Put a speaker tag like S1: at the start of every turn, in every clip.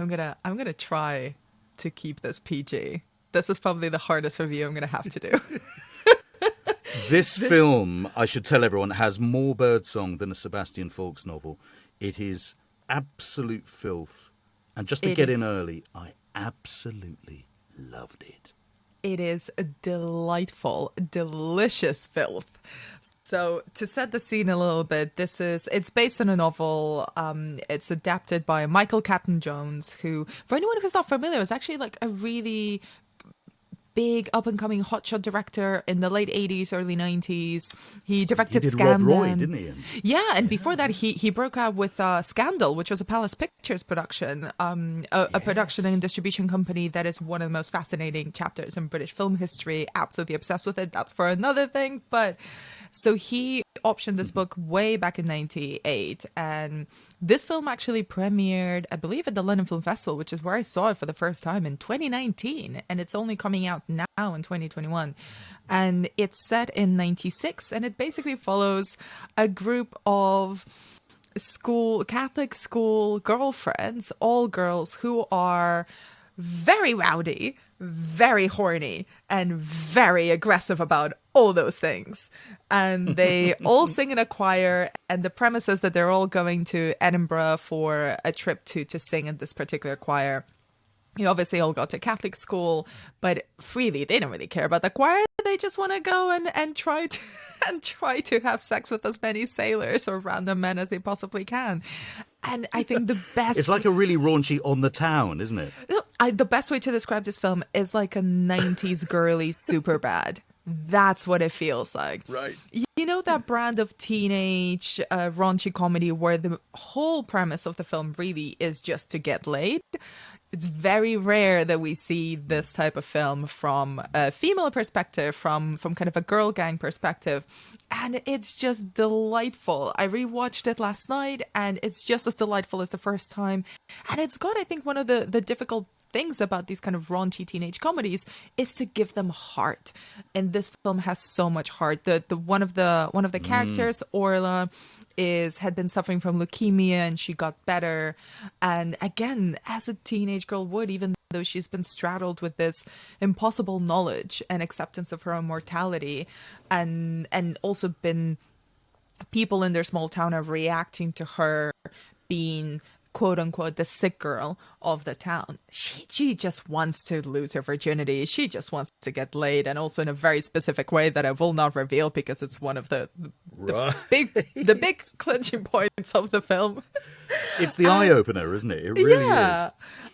S1: I'm gonna try to keep this PG. This is probably the hardest review I'm gonna have to do.
S2: This film, I should tell everyone, has more birdsong than a Sebastian Faulks novel. It is absolute filth. And just to get in early, I absolutely loved it.
S1: It is a delightful, delicious filth. So to set the scene a little bit, it's based on a novel. It's adapted by Michael Caton Jones, who, for anyone who's not familiar, is actually like a really big up-and-coming hotshot director in the late 80s, early 90s. He directed
S2: He did
S1: Scandal.
S2: Rob Roy, didn't he?
S1: Yeah, and before that, he broke out with Scandal, which was a Palace Pictures production, a production and distribution company that is one of the most fascinating chapters in British film history. Absolutely obsessed with it. That's for another thing. But so he optioned this book way back in 98, and this film actually premiered, I believe, at the London Film Festival, which is where I saw it for the first time in 2019, and it's only coming out now in 2021. And it's set in 96, and it basically follows a group of Catholic school girlfriends, all girls who are very rowdy, very horny, and very aggressive about all those things. And they all sing in a choir, and the premise is that they're all going to Edinburgh for a trip to sing in this particular choir. You obviously all go to Catholic school, but freely, they don't really care about the choir. They just want to go and try to have sex with as many sailors or random men as they possibly can. And I think the best...
S2: It's like a really raunchy On the Town, isn't it?
S1: The best way to describe this film is like a 90s girly Superbad. That's what it feels like.
S2: Right.
S1: You know that brand of teenage raunchy comedy where the whole premise of the film really is just to get laid? It's very rare that we see this type of film from a female perspective, from kind of a girl gang perspective. And it's just delightful. I rewatched it last night, and it's just as delightful as the first time. And it's got, I think, one of the difficult things about these kind of raunchy teenage comedies is to give them heart. And this film has so much heart. The one of the characters, Orla, had been suffering from leukemia, and she got better. And again, as a teenage girl would, even though she's been straddled with this impossible knowledge and acceptance of her own mortality, and also been people in their small town are reacting to her being quote unquote the sick girl of the town. She just wants to lose her virginity. She just wants to get laid, and also in a very specific way that I will not reveal because it's one of the big clinching points of the film.
S2: It's the eye opener, isn't it? It really is.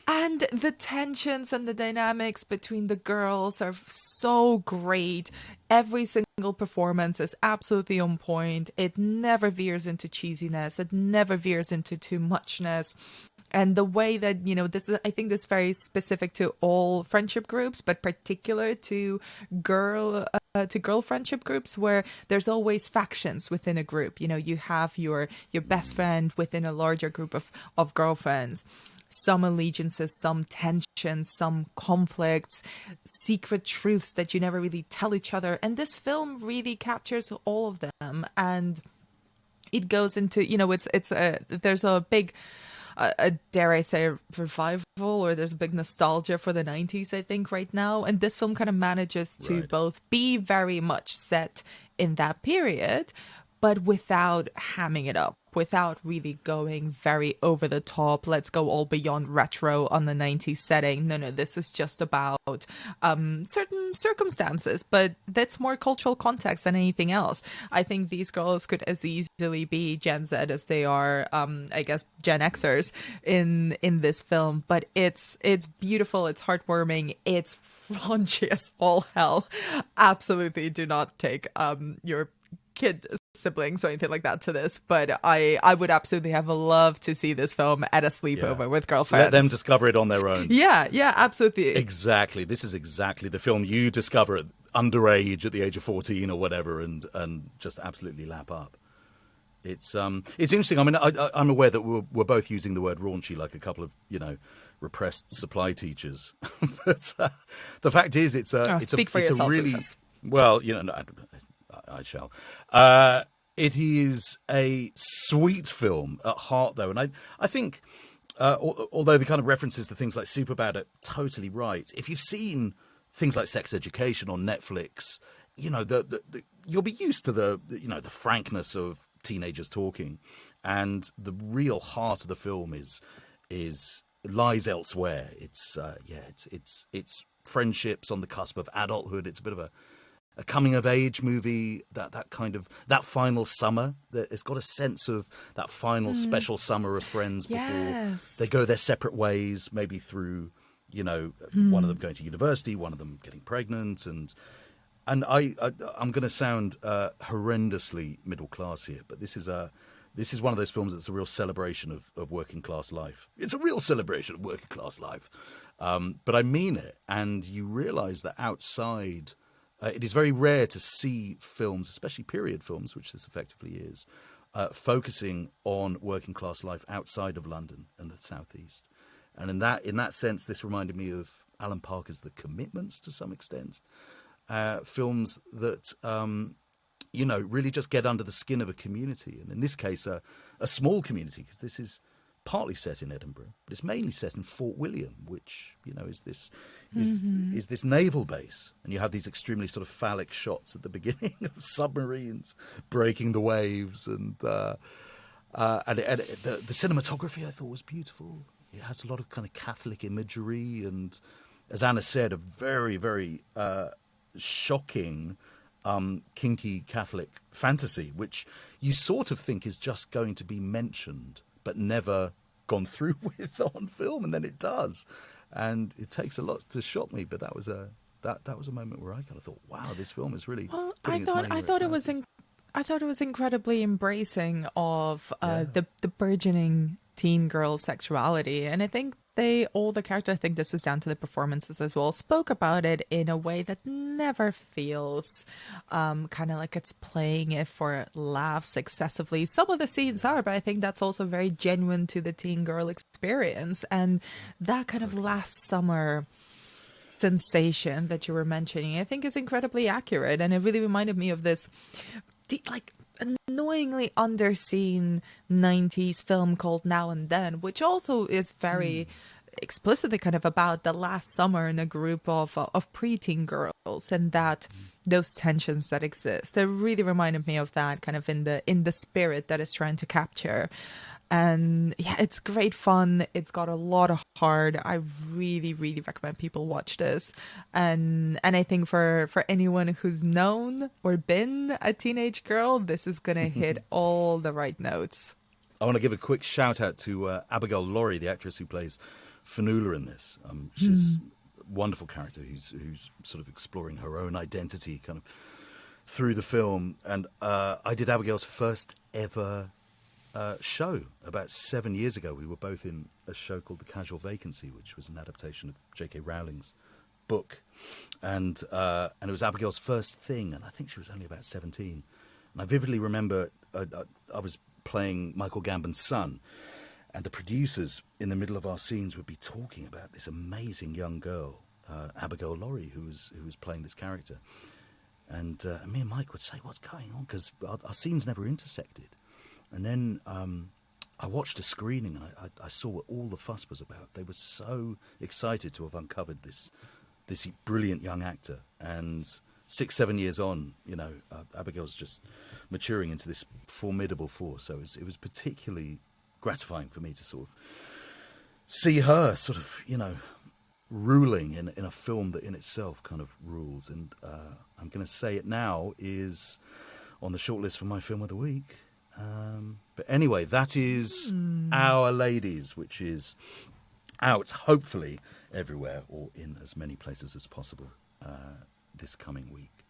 S1: And the tensions and the dynamics between the girls are so great. Every single performance is absolutely on point. It never veers into cheesiness. It never veers into too muchness. And the way that, I think this is very specific to all friendship groups, but particular to girl friendship groups, where there's always factions within a group. You have your best friend within a larger group of girlfriends. Some allegiances, some tensions, some conflicts, secret truths that you never really tell each other. And this film really captures all of them. And it goes into, there's a big, dare I say, revival, or there's a big nostalgia for the 90s, I think, right now. And this film kind of manages to both be very much set in that period, but without hamming it up, without really going very over the top. Let's go all beyond retro on the 90s setting. No, this is just about certain circumstances, but that's more cultural context than anything else. I think these girls could as easily be Gen Z as they are, I guess, Gen Xers in this film. But it's beautiful, it's heartwarming, it's raunchy as all hell. Absolutely do not take your kid siblings or anything like that to this, but I would absolutely have loved to see this film at a sleepover with girlfriends.
S2: Let them discover it on their own.
S1: Yeah, absolutely.
S2: Exactly. This is exactly the film you discover at underage at the age of 14 or whatever, and just absolutely lap up. It's interesting. I mean, I'm aware that we're both using the word raunchy like a couple of repressed supply teachers, but the fact is, it's a really
S1: Rufus.
S2: Well, I shall. It is a sweet film at heart, though, and I think Although the kind of references to things like Superbad are totally right. If you've seen things like Sex Education on Netflix, you'll be used to the frankness of teenagers talking, and the real heart of the film is lies elsewhere. It's friendships on the cusp of adulthood. It's a bit of a coming of age movie, that final summer. It's got a sense of that final special summer of friends before they go their separate ways, maybe through one of them going to university, one of them getting pregnant, and I'm going to sound horrendously middle class here, but this is one of those films that's a real celebration of working class life. It's a real celebration of working class life, but I mean it. And you realise that outside. It is very rare to see films, especially period films, which this effectively is, focusing on working class life outside of London and the southeast. And in that sense, this reminded me of Alan Parker's The Commitments to some extent. Films that really just get under the skin of a community, and in this case, a small community, because this is partly set in Edinburgh, but it's mainly set in Fort William, which is this naval base, and you have these extremely sort of phallic shots at the beginning of submarines breaking the waves, and the cinematography I thought was beautiful. It has a lot of kind of Catholic imagery, and as Anna said, a very, very shocking, kinky Catholic fantasy, which you sort of think is just going to be mentioned but never gone through with on film, and then it does, and it takes a lot to shock me. But that was a moment where I kind of thought, wow, this film is really. Well, I
S1: thought it was incredibly embracing of the burgeoning teen girl sexuality, and I think all the characters, I think this is down to the performances as well, spoke about it in a way that never feels kind of like it's playing it for laughs excessively. Some of the scenes are, but I think that's also very genuine to the teen girl experience, and that kind of last summer sensation that you were mentioning, I think is incredibly accurate, and it really reminded me of this annoyingly underseen 90s film called Now and Then, which also is very explicitly kind of about the last summer in a group of preteen girls, and that those tensions that exist. It really reminded me of that kind of in the spirit that it's trying to capture. And yeah, it's great fun. It's got a lot of heart. I really, really recommend people watch this. And I think for anyone who's known or been a teenage girl, this is going to hit all the right notes.
S2: I want to give a quick shout out to Abigail Laurie, the actress who plays Fanula in this. She's a wonderful character who's sort of exploring her own identity kind of through the film. And I did Abigail's first ever show about 7 years ago. We were both in a show called The Casual Vacancy, which was an adaptation of J.K. Rowling's book, and it was Abigail's first thing, and I think she was only about 17. And I vividly remember I was playing Michael Gambon's son, and the producers in the middle of our scenes would be talking about this amazing young girl, Abigail Laurie, who was playing this character, and me and Mike would say, "What's going on?" Because our scenes never intersected. And then I watched a screening, and I saw what all the fuss was about. They were so excited to have uncovered this brilliant young actor. And 6-7 years on, Abigail's just maturing into this formidable force. So it was particularly gratifying for me to sort of see her sort of, ruling in a film that in itself kind of rules. And I'm going to say it now is on the shortlist for my film of the week. But anyway, that is Our Ladies, which is out, hopefully, everywhere or in as many places as possible this coming week.